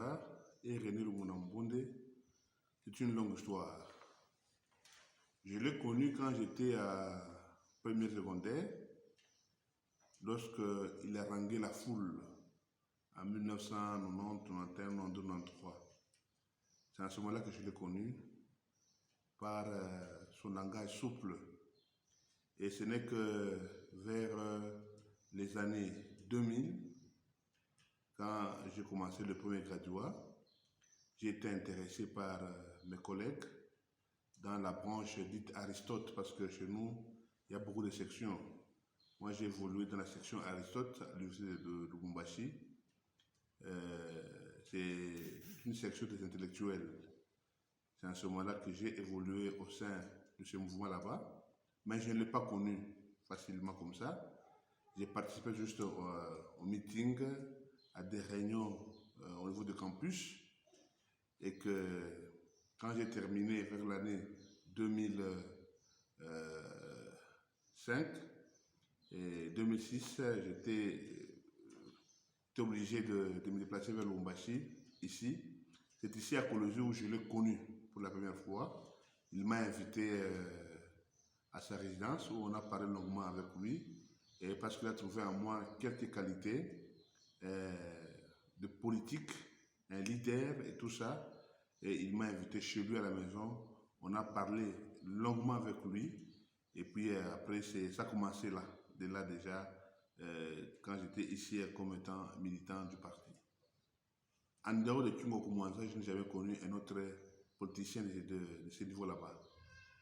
Koumanza et René Lumunambonde, c'est une longue histoire. Je l'ai connu quand j'étais à première secondaire, lorsqu'il a rangé la foule en 1990, 91, 92, 93. C'est à ce moment-là que je l'ai connu par son langage souple. Et ce n'est que vers les années 2000, quand j'ai commencé le premier graduat, j'ai été intéressé par mes collègues dans la branche dite Aristote, parce que chez nous, il y a beaucoup de sections. Moi, j'ai évolué dans la section Aristote à l'université de Lubumbashi. C'est une section des intellectuels. C'est à ce moment-là que j'ai évolué au sein de ce mouvement là-bas. Mais je ne l'ai pas connu facilement comme ça. J'ai participé juste au meeting, à des réunions au niveau du campus. Et que quand j'ai terminé vers l'année 2005 et 2006, j'étais obligé de me déplacer vers Lubumbashi, ici. C'est ici à Kolwezi où je l'ai connu pour la première fois. Il m'a invité à sa résidence où on a parlé longuement avec lui, et parce qu'il a trouvé en moi quelques qualités de politique, un leader et tout ça, et il m'a invité chez lui à la maison. On a parlé longuement avec lui, et puis après ça a commencé là, de là déjà, quand j'étais ici comme étant militant du parti. En dehors de Kingo Koumanza, je n'ai jamais connu un autre politicien de ce niveau là-bas.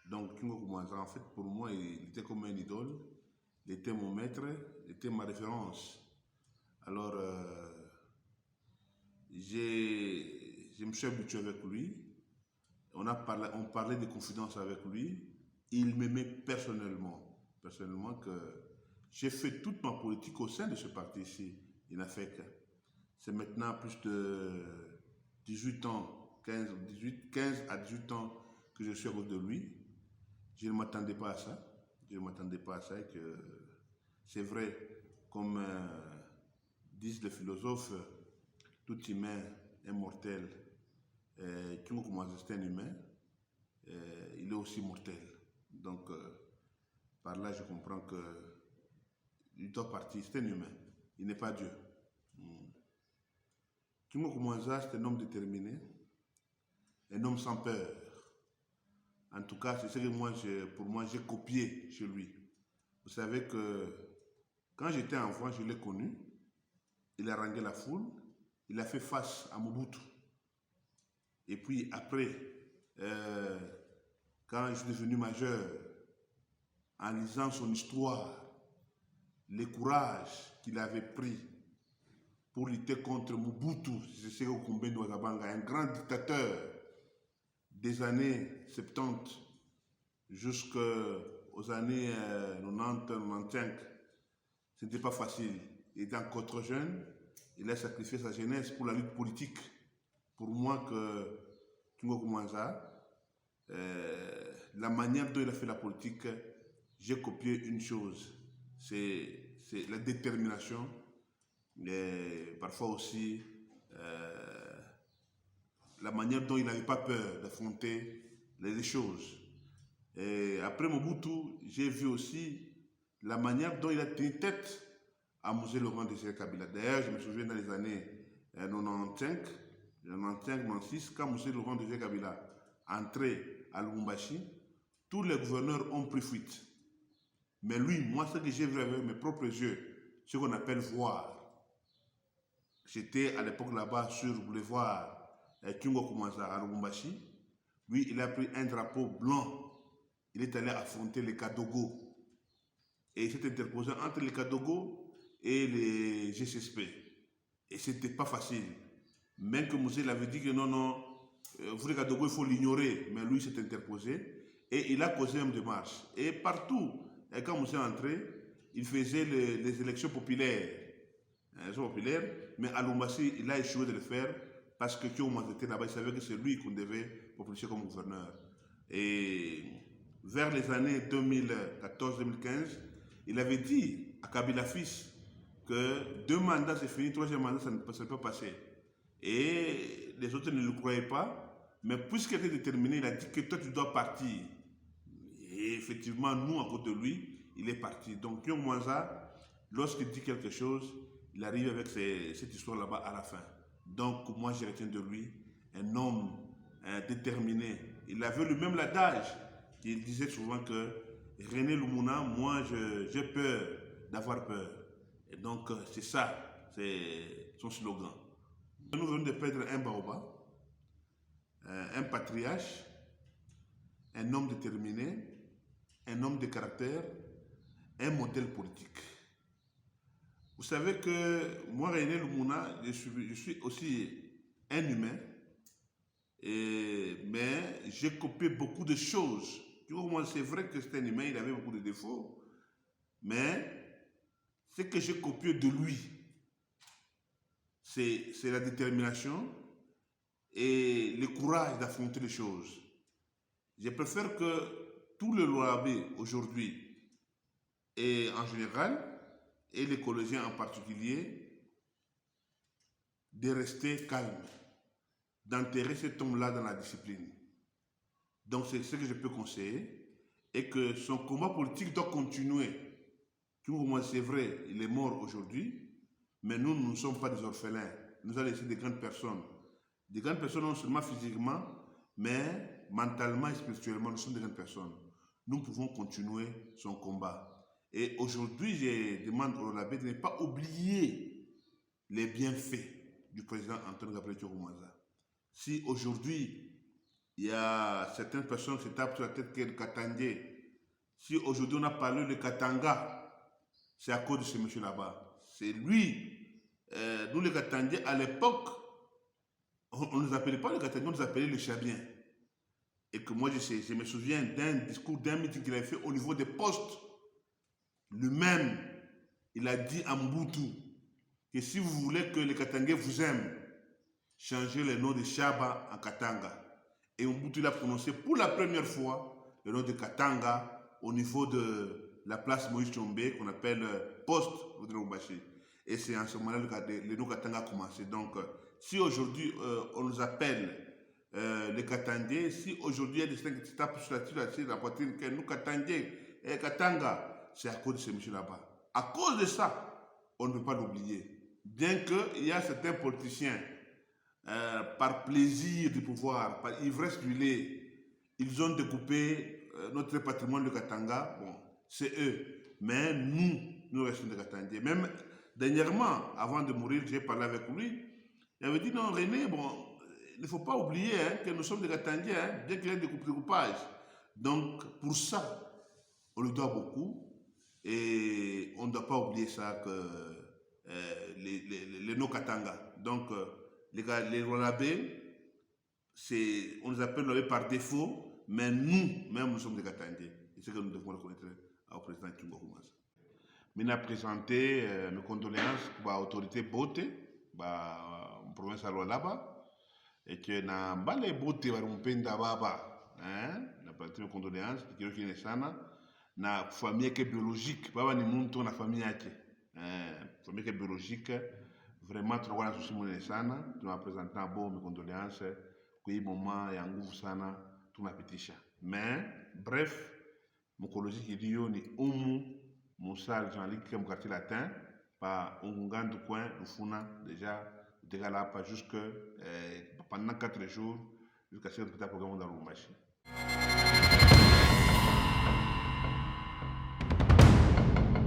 Donc Kingo Koumanza, en fait, pour moi, il était comme un idole, il était mon maître, il était ma référence. Alors, je me suis habitué avec lui, on parlait de confidences avec lui, il m'aimait personnellement que j'ai fait toute ma politique au sein de ce parti ici, INAFEC. C'est maintenant plus de 18 ans, 15 à 18 ans que je suis à côté de lui. Je ne m'attendais pas à ça. Je ne m'attendais pas à ça et que c'est vrai, comme disent les philosophes, tout humain est mortel. Kingo Koumanza, c'est un humain, il est aussi mortel. Donc, par là, je comprends qu'il doit partir. C'est un humain, il n'est pas Dieu. Kingo Koumanza, c'est un homme déterminé, un homme sans peur. En tout cas, c'est ce que pour moi, j'ai copié chez lui. Vous savez que quand j'étais enfant, je l'ai connu. Il a rangé la foule, il a fait face à Mobutu. Et puis après, quand je suis devenu majeur, en lisant son histoire, le courage qu'il avait pris pour lutter contre Mobutu, c'est Okumbe Ouagabanga, un grand dictateur des années 70 jusqu'aux années 90-95. Ce n'était pas facile. Il était encore trop jeune, il a sacrifié sa jeunesse pour la lutte politique. Pour moi, que Kingo Koumanza, la manière dont il a fait la politique, j'ai copié une chose, c'est la détermination, mais parfois aussi la manière dont il n'avait pas peur d'affronter les choses. Et après Mobutu, j'ai vu aussi la manière dont il a tenu tête à Mosé Laurent Désiré Kabila. D'ailleurs, je me souviens dans les années 95-96, quand Mosé Laurent Désiré Kabila entrait à Lubumbashi, tous les gouverneurs ont pris fuite. Mais lui, moi, ce que j'ai vu avec mes propres yeux, ce qu'on appelle voir. J'étais à l'époque là-bas sur le boulevard Kingo Koumanza à Lubumbashi. Lui, il a pris un drapeau blanc. Il est allé affronter les Kadogo. Et il s'est interposé entre les Kadogo et les GCSP. Et ce n'était pas facile. Même que Moussé l'avait dit que non, vous les Kadogo, il faut l'ignorer. Mais lui, s'est interposé. Et il a causé une démarche. Et partout, quand Moussé est entré, il faisait les élections populaires. Mais à Lubumbashi, il a échoué de le faire parce que Koumanza était là-bas, il savait que c'est lui qu'on devait propulser comme gouverneur. Et vers les années 2014-2015, il avait dit à Kabila fils que 2 mandats c'est fini, 3e mandat ça ne peut pas passer. Et les autres ne le croyaient pas. Mais puisqu'il était déterminé, il a dit que toi, tu dois partir. Et effectivement, nous, à côté de lui, il est parti. Donc, Kyong Mwanza, lorsqu'il dit quelque chose, il arrive avec cette histoire là-bas à la fin. Donc, moi, je retiens de lui un homme déterminé. Il avait le même adage. Il disait souvent que René Lumumba, moi, j'ai peur d'avoir peur. Et donc, c'est ça, c'est son slogan. Nous venons de perdre un baobab, un patriarche, un homme déterminé, un homme de caractère, un modèle politique. Vous savez que moi, René Lumumba, je suis aussi un humain, mais j'ai copié beaucoup de choses. C'est vrai que c'est un humain, il avait beaucoup de défauts, mais ce que j'ai copié de lui, c'est la détermination et le courage d'affronter les choses. Je préfère que tous les Loabés aujourd'hui, et en général, et les collégiens en particulier, de rester calmes, d'enterrer cet homme-là dans la discipline. Donc c'est ce que je peux conseiller, et que son combat politique doit continuer. C'est vrai, il est mort aujourd'hui, mais nous ne sommes pas des orphelins. Nous allons laisser des grandes personnes. Des grandes personnes non seulement physiquement, mais mentalement et spirituellement, nous sommes des grandes personnes. Nous pouvons continuer son combat. Et aujourd'hui, je demande au Labé de ne pas oublier les bienfaits du président Antoine Gabriel Tchouroumaza. Si aujourd'hui, il y a certaines personnes qui se tapent sur la tête que le Katangé, si aujourd'hui on a parlé de Katanga, c'est à cause de ce monsieur là-bas. C'est lui. Nous, les Katangés, à l'époque, on ne nous appelait pas les Katangés, on nous appelait les Chabiens. Et que moi, je me souviens d'un discours, d'un meeting qu'il avait fait au niveau des postes. Lui-même, il a dit à Mobutu que si vous voulez que les Katangais vous aiment, changez le nom de Chaba en Katanga. Et Mobutu l'a prononcé pour la première fois le nom de Katanga au niveau de la place Moïse Tchombe, qu'on appelle poste de Lubumbashi. Et c'est en ce moment-là que le nom Katanga a commencé. Donc, si aujourd'hui on nous appelle les Katangais, si aujourd'hui il y a des gens qui tapent sur la poitrine que nous Katangais et Katanga, c'est à cause de ce monsieur là-bas. À cause de ça, on ne peut pas l'oublier. Bien qu'il y a certains politiciens, par plaisir du pouvoir, par ivresse du lait, ils ont découpé notre patrimoine de Katanga. Bon, c'est eux. Mais nous restons des Katangais. Même dernièrement, avant de mourir, j'ai parlé avec lui. Il avait dit non, René, bon, il ne faut pas oublier que nous sommes des Katangais, bien qu'il y ait des découpages. Donc, pour ça, on lui doit beaucoup. Et on ne doit pas oublier ça que les no-Katanga. Donc, les Rolabés, on nous appelle Rolabés par défaut, mais nous sommes des Katangais. Et c'est ce que nous devons reconnaître au président Tchungo Humasa. Je vais présenter mes condoléances à l'autorité Bote, à la province de Lualaba, et que na bale Bote barumpenda baba, na présenter mes condoléances, kilo kine sana, na famille biologique, baba ni muntu na famille yake, famille biologique. Vraiment, tunakuwa na susi mwene sana, tunapresenta bo mes condoléances kwa hii moment ya nguvu sana tunapitisha. Mais bref, mokolozi kilio ni Moussal Jean-Luc mu quartier latin pa Ungandu coin Lufuna déjà là pas jusque pendant 4 jours jusqu'à ce que le programme dans Lubumbashi.